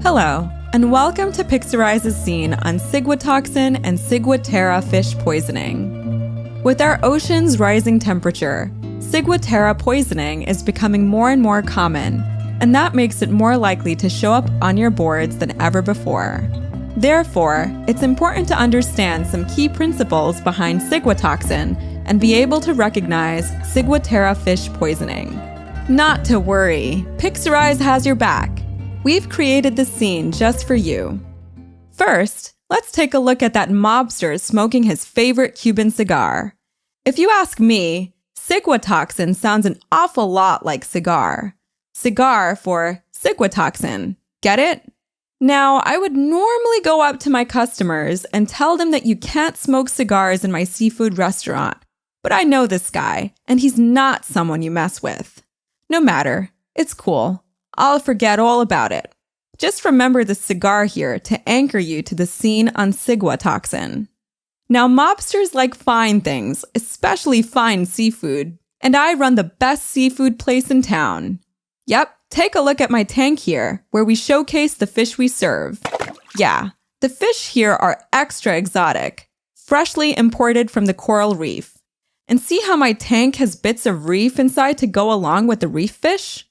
Hello, and welcome to Pixarize's scene on Ciguatoxin and Ciguatera fish poisoning. With our ocean's rising temperature, Ciguatera poisoning is becoming more and more common, and that makes it more likely to show up on your boards than ever before. Therefore, it's important to understand some key principles behind Ciguatoxin and be able to recognize Ciguatera fish poisoning. Not to worry, Pixarize has your back. We've created this scene just for you. First, let's take a look at that mobster smoking his favorite Cuban cigar. If you ask me, Ciguatoxin sounds an awful lot like cigar. Cigar for Ciguatoxin. Get it? Now, I would normally go up to my customers and tell them that you can't smoke cigars in my seafood restaurant, but I know this guy, and he's not someone you mess with. No matter, it's cool. I'll forget all about it. Just remember the cigar here to anchor you to the scene on Ciguatoxin. Now, mobsters like fine things, especially fine seafood, and I run the best seafood place in town. Yep, take a look at my tank here, where we showcase the fish we serve. Yeah, the fish here are extra exotic, freshly imported from the coral reef. And see how my tank has bits of reef inside to go along with the reef fish?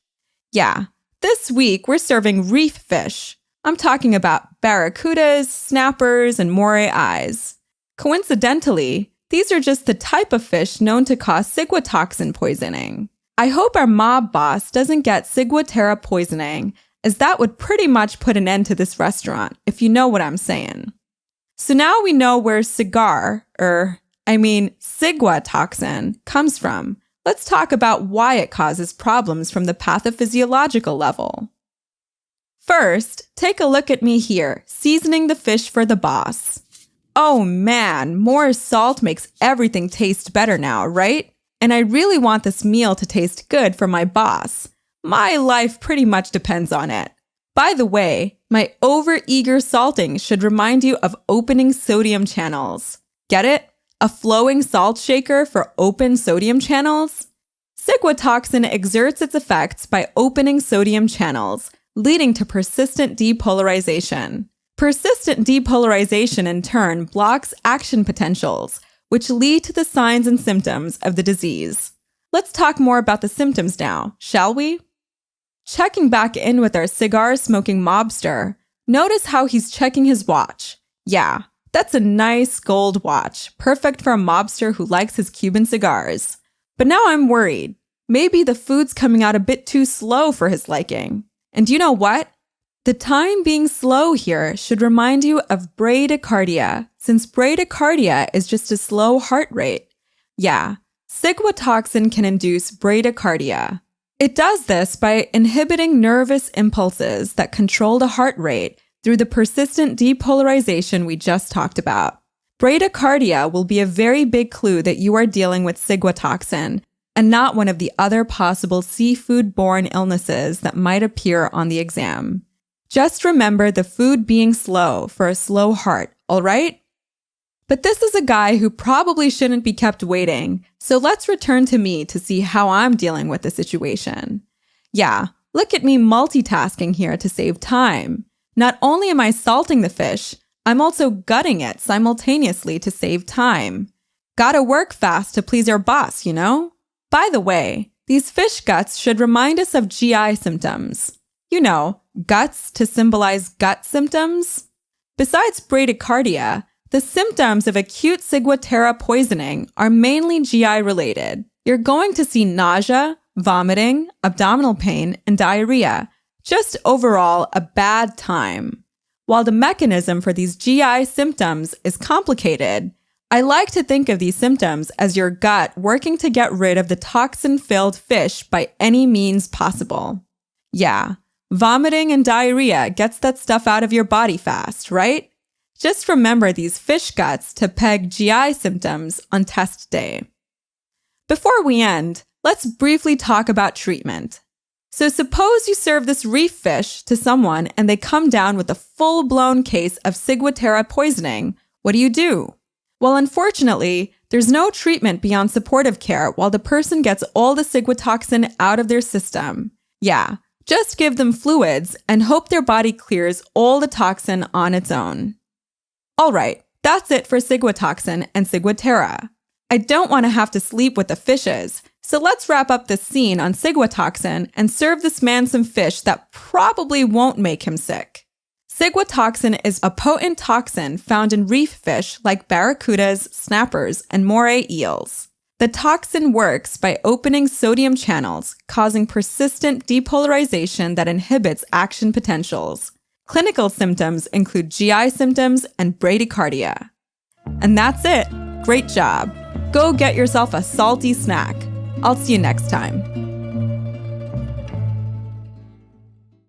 Yeah. This week, we're serving reef fish. I'm talking about barracudas, snappers, and moray eyes. Coincidentally, these are just the type of fish known to cause Ciguatoxin poisoning. I hope our mob boss doesn't get Ciguatera poisoning, as that would pretty much put an end to this restaurant, if you know what I'm saying. So now we know where Ciguatoxin comes from. Let's talk about why it causes problems from the pathophysiological level. First, take a look at me here, seasoning the fish for the boss. Oh man, more salt makes everything taste better now, right? And I really want this meal to taste good for my boss. My life pretty much depends on it. By the way, my over-eager salting should remind you of opening sodium channels. Get it? A flowing salt shaker for open sodium channels? Ciguatoxin exerts its effects by opening sodium channels, leading to persistent depolarization. Persistent depolarization, in turn, blocks action potentials, which lead to the signs and symptoms of the disease. Let's talk more about the symptoms now, shall we? Checking back in with our cigar-smoking mobster, notice how he's checking his watch. Yeah. That's a nice gold watch, perfect for a mobster who likes his Cuban cigars. But now I'm worried. Maybe the food's coming out a bit too slow for his liking. And you know what? The time being slow here should remind you of bradycardia, since bradycardia is just a slow heart rate. Yeah, Ciguatoxin can induce bradycardia. It does this by inhibiting nervous impulses that control the heart rate through the persistent depolarization we just talked about. Bradycardia will be a very big clue that you are dealing with Ciguatoxin and not one of the other possible seafood-borne illnesses that might appear on the exam. Just remember the food being slow for a slow heart, all right? But this is a guy who probably shouldn't be kept waiting, so let's return to me to see how I'm dealing with the situation. Yeah, look at me multitasking here to save time. Not only am I salting the fish, I'm also gutting it simultaneously to save time. Gotta work fast to please our boss, you know? By the way, these fish guts should remind us of GI symptoms. You know, guts to symbolize gut symptoms. Besides bradycardia, the symptoms of acute Ciguatera poisoning are mainly GI related. You're going to see nausea, vomiting, abdominal pain, and diarrhea. Just overall, a bad time. While the mechanism for these GI symptoms is complicated, I like to think of these symptoms as your gut working to get rid of the toxin-filled fish by any means possible. Yeah, vomiting and diarrhea gets that stuff out of your body fast, right? Just remember these fish guts to peg GI symptoms on test day. Before we end, let's briefly talk about treatment. So suppose you serve this reef fish to someone and they come down with a full-blown case of Ciguatera poisoning. What do? Well, unfortunately, there's no treatment beyond supportive care while the person gets all the Ciguatoxin out of their system. Yeah, Just give them fluids and hope their body clears all the toxin on its own. All right, that's it for Ciguatoxin and Ciguatera. I don't want to have to sleep with the fishes, so let's wrap up this scene on Ciguatoxin and serve this man some fish that probably won't make him sick. Ciguatoxin is a potent toxin found in reef fish like barracudas, snappers, and moray eels. The toxin works by opening sodium channels, causing persistent depolarization that inhibits action potentials. Clinical symptoms include GI symptoms and bradycardia. And that's it. Great job. Go get yourself a salty snack. I'll see you next time.